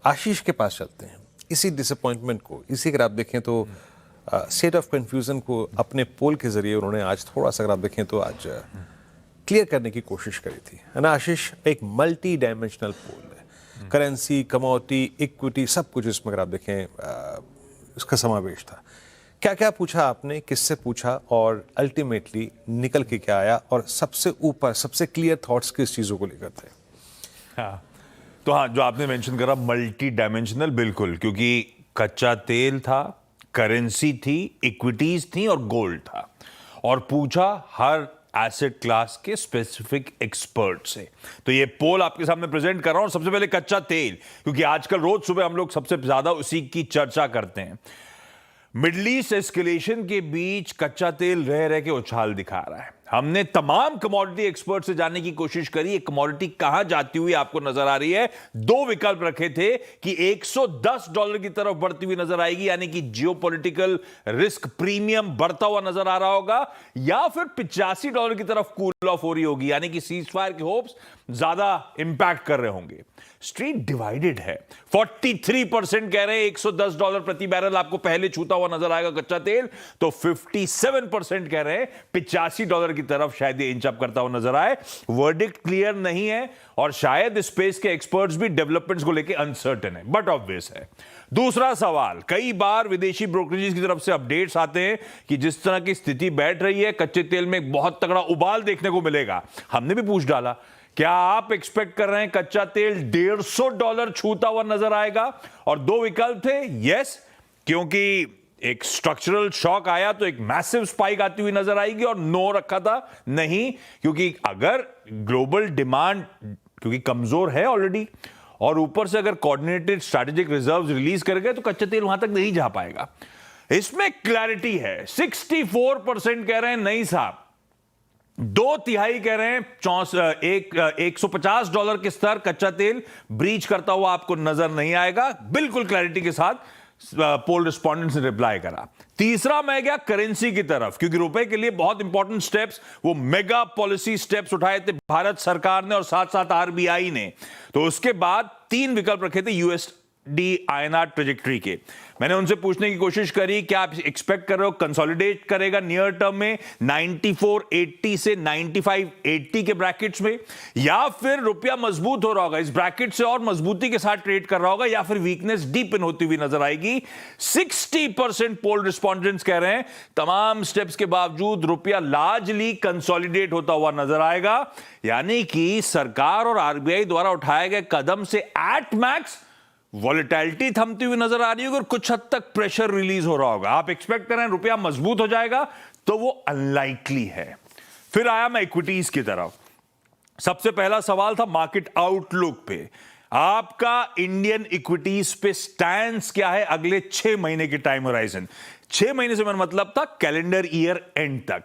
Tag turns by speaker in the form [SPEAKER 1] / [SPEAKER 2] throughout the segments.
[SPEAKER 1] आशीष के पास चलते हैं। इसी डिसअपॉइंटमेंट को, इसी अगर आप देखें तो स्टेट ऑफ कन्फ्यूजन को अपने पोल के जरिए उन्होंने आज थोड़ा सा अगर आप देखें तो आज क्लियर करने की कोशिश करी थी, है ना आशीष? एक मल्टी डायमेंशनल पोल है, करेंसी, कमोडिटी, इक्विटी, सब कुछ इसमें अगर आप देखें इसका समावेश था। क्या क्या पूछा आपने, किससे पूछा और अल्टीमेटली निकल के क्या आया, और सबसे ऊपर सबसे क्लियर थॉट्स किस चीजों को लेकर थे?
[SPEAKER 2] हाँ, तो हाँ, जो आपने मेंशन करा मल्टी डायमेंशनल, बिल्कुल, क्योंकि कच्चा तेल था, करेंसी थी, इक्विटीज थी और गोल्ड था, और पूछा हर एसेट क्लास के स्पेसिफिक एक्सपर्ट से। तो ये पोल आपके सामने प्रेजेंट कर रहा हूं। सबसे पहले कच्चा तेल, क्योंकि आजकल रोज सुबह हम लोग सबसे ज्यादा उसी की चर्चा करते हैं। मिडल ईस्ट एस्केलेशन के बीच कच्चा तेल रह रह के उछाल दिखा रहा है। हमने तमाम कमोडिटी एक्सपर्ट से जानने की कोशिश करी, एक कमोडिटी कहां जाती हुई आपको नजर आ रही है। दो विकल्प रखे थे कि $110 की तरफ बढ़ती हुई नजर आएगी, यानी कि जियोपॉलिटिकल रिस्क प्रीमियम बढ़ता हुआ नजर आ रहा होगा, या फिर $85 की तरफ कूल ऑफ हो रही होगी, यानी कि सीज फायर के होप्स ज्यादा इंपैक्ट कर रहे होंगे। स्ट्रीट डिवाइडेड है। 43% कह रहे हैं $110 प्रति बैरल आपको पहले छूता हुआ नजर आएगा कच्चा तेल, तो 57% कह रहे हैं $85 की तरफ शायद ये इंच अप करता हुआ नजर आए। वर्डिक्ट क्लियर नहीं है, और शायद स्पेस के एक्सपर्ट्स भी डेवलपमेंट्स को लेकर अनसर्टेन है, बट ऑब्वियस है। दूसरा सवाल, कई बार विदेशी ब्रोकरेजेस की तरफ से अपडेट्स आते हैं कि जिस तरह की स्थिति बैठ रही है, कच्चे तेल में एक बहुत तगड़ा उबाल देखने को मिलेगा। हमने भी पूछ डाला, क्या आप एक्सपेक्ट कर रहे हैं कच्चा तेल $150 छूता हुआ नजर आएगा? और दो विकल्प थे, यस, क्योंकि एक स्ट्रक्चरल शॉक आया तो एक मैसिव स्पाइक आती हुई नजर आएगी, और नो रखा था, नहीं, क्योंकि अगर ग्लोबल डिमांड क्योंकि कमजोर है ऑलरेडी, और ऊपर से अगर कोऑर्डिनेटेड स्ट्रैटेजिक रिजर्व्स रिलीज कर गए तो कच्चा तेल वहां तक नहीं जा पाएगा। इसमें क्लैरिटी है। 64% कह रहे हैं नहीं साहब, 2/3 कह रहे हैं $150 के स्तर कच्चा तेल ब्रीच करता हुआ आपको नजर नहीं आएगा। बिल्कुल क्लैरिटी के साथ पोल रिस्पोंडेंट्स ने रिप्लाई करा। तीसरा मैं गया करेंसी की तरफ, क्योंकि रुपए के लिए बहुत इंपॉर्टेंट स्टेप्स, वो मेगा पॉलिसी स्टेप्स उठाए थे भारत सरकार ने और साथ साथ आरबीआई ने। तो उसके बाद 3 विकल्प रखे थे USD INR ट्रेजेक्टरी के। मैंने उनसे पूछने की कोशिश करी, क्या आप एक्सपेक्ट कर रहे हो कंसोलिडेट करेगा नियर टर्म में 94.80 से 95.80 के ब्रैकेट्स में, या फिर रुपया मजबूत हो रहा होगा, इस ब्रैकेट से और मजबूती के साथ ट्रेड कर रहा होगा, या फिर वीकनेस डीप इन होती हुई नजर आएगी? 60% पोल रिस्पोंडेंट्स कह रहे हैं तमाम स्टेप्स के बावजूद रुपया लार्जली कंसोलिडेट होता हुआ नजर आएगा, यानी कि सरकार और आरबीआई द्वारा उठाए गए कदम से एट मैक्स वॉलेटिलिटी थमती हुई नजर आ रही होगी और कुछ हद तक प्रेशर रिलीज हो रहा होगा। आप एक्सपेक्ट कर रहे हैं रुपया मजबूत हो जाएगा, तो वो अनलाइकली है। फिर आया मैं इक्विटीज की तरफ। सबसे पहला सवाल था मार्केट आउटलुक पे। आपका इंडियन इक्विटीज पे स्टैंस क्या है अगले 6 महीने के टाइम होराइजन? 6 महीने से मेरा मतलब था कैलेंडर ईयर एंड तक।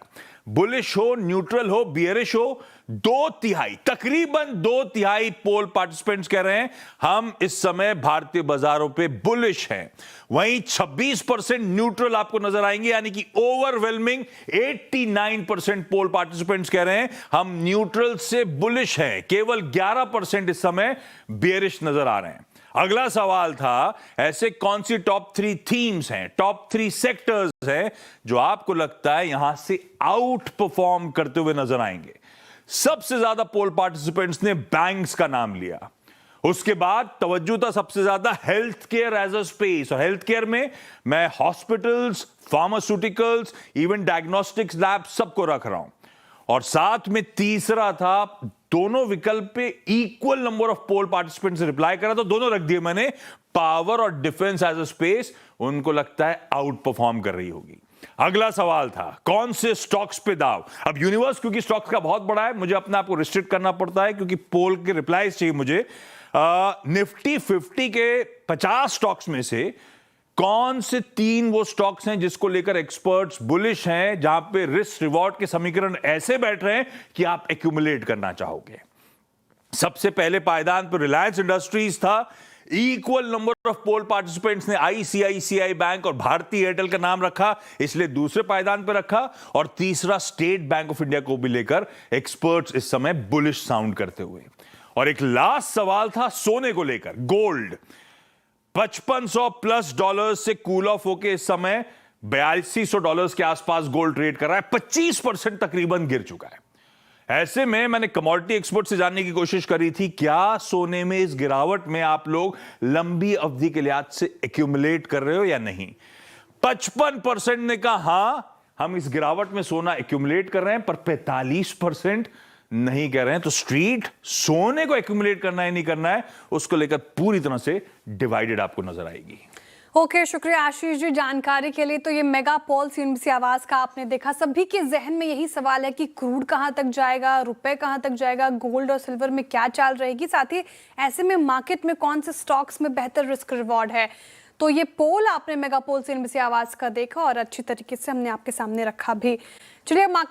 [SPEAKER 2] बुलिश हो, न्यूट्रल हो, बियरिश हो, 2/3 तकरीबन 2/3 पोल पार्टिसिपेंट्स कह रहे हैं हम इस समय भारतीय बाजारों पे बुलिश हैं। वहीं 26% न्यूट्रल आपको नजर आएंगे, यानी कि ओवरवेलमिंग 89% पोल पार्टिसिपेंट्स कह रहे हैं हम न्यूट्रल से बुलिश हैं। केवल 11% इस समय बियरिश नजर आ रहे हैं। अगला सवाल था, ऐसे कौन सी टॉप 3 थीम्स हैं, टॉप 3 सेक्टर्स हैं जो आपको लगता है यहां से आउट परफॉर्म करते हुए नजर आएंगे? सबसे ज्यादा पोल पार्टिसिपेंट्स ने बैंक्स का नाम लिया। उसके बाद तवज्जो था सबसे ज्यादा health care as a space, और हेल्थ केयर में मैं hospitals, pharmaceuticals, even diagnostics lab सबको रख रहा हूं। और साथ में तीसरा था, दोनों विकल्प पे equal number of poll participants reply करा, तो दोनों रख दिए मैंने, पावर और डिफेंस एज अ स्पेस उनको लगता है आउट परफॉर्म कर रही होगी। अगला सवाल था कौन से स्टॉक्स पे दाव। अब यूनिवर्स क्योंकि स्टॉक्स का बहुत बड़ा है, मुझे अपने आप को रिस्ट्रिक्ट करना पड़ता है क्योंकि पोल के रिप्लाईज चाहिए मुझे। निफ्टी 50 के 50 स्टॉक्स में से कौन से 3 वो स्टॉक्स हैं जिसको लेकर एक्सपर्ट्स बुलिश हैं, जहां पे रिस्क रिवॉर्ड के समीकरण ऐसे बैठ रहे हैं कि आप एक्यूमुलेट करना चाहोगे? सबसे पहले पायदान पर रिलायंस इंडस्ट्रीज था। Equal number of poll participants ने आईसीआईसीआई बैंक और भारतीय एयरटेल का नाम रखा, इसलिए दूसरे पायदान पर रखा। और तीसरा स्टेट बैंक ऑफ इंडिया को भी लेकर एक्सपर्ट्स इस समय बुलिश साउंड करते हुए। और एक लास्ट सवाल था सोने को लेकर, गोल्ड। $5500 प्लस से कूल ऑफ होके इस समय $8200 के आसपास गोल्ड ट्रेड कर रहा है। 25% तकरीबन गिर चुका है। ऐसे में मैंने कमोडिटी एक्सपर्ट से जानने की कोशिश करी थी, क्या सोने में इस गिरावट में आप लोग लंबी अवधि के लिहाज से एक्यूमुलेट कर रहे हो या नहीं। 55% ने कहा हां, हम इस गिरावट में सोना एक्यूमुलेट कर रहे हैं, पर 45% नहीं कह रहे हैं। तो स्ट्रीट सोने को एक्यूमुलेट करना है नहीं करना है, उसको लेकर पूरी तरह से डिवाइडेड आपको नजर आएगी।
[SPEAKER 3] ओके, शुक्रिया आशीष जी जानकारी के लिए। तो ये मेगा पोल सीएनबीसी आवाज का आपने देखा, सभी के जहन में यही सवाल है कि क्रूड कहां तक जाएगा, रुपए कहां तक जाएगा, गोल्ड और सिल्वर में क्या चाल रहेगी, साथ ही ऐसे में मार्केट में कौन से स्टॉक्स में बेहतर रिस्क रिवॉर्ड है। तो ये पोल आपने मेगा पोल सीएनबीसी आवाज का देखा और अच्छी तरीके से हमने आपके सामने रखा भी। चलिए मार्केट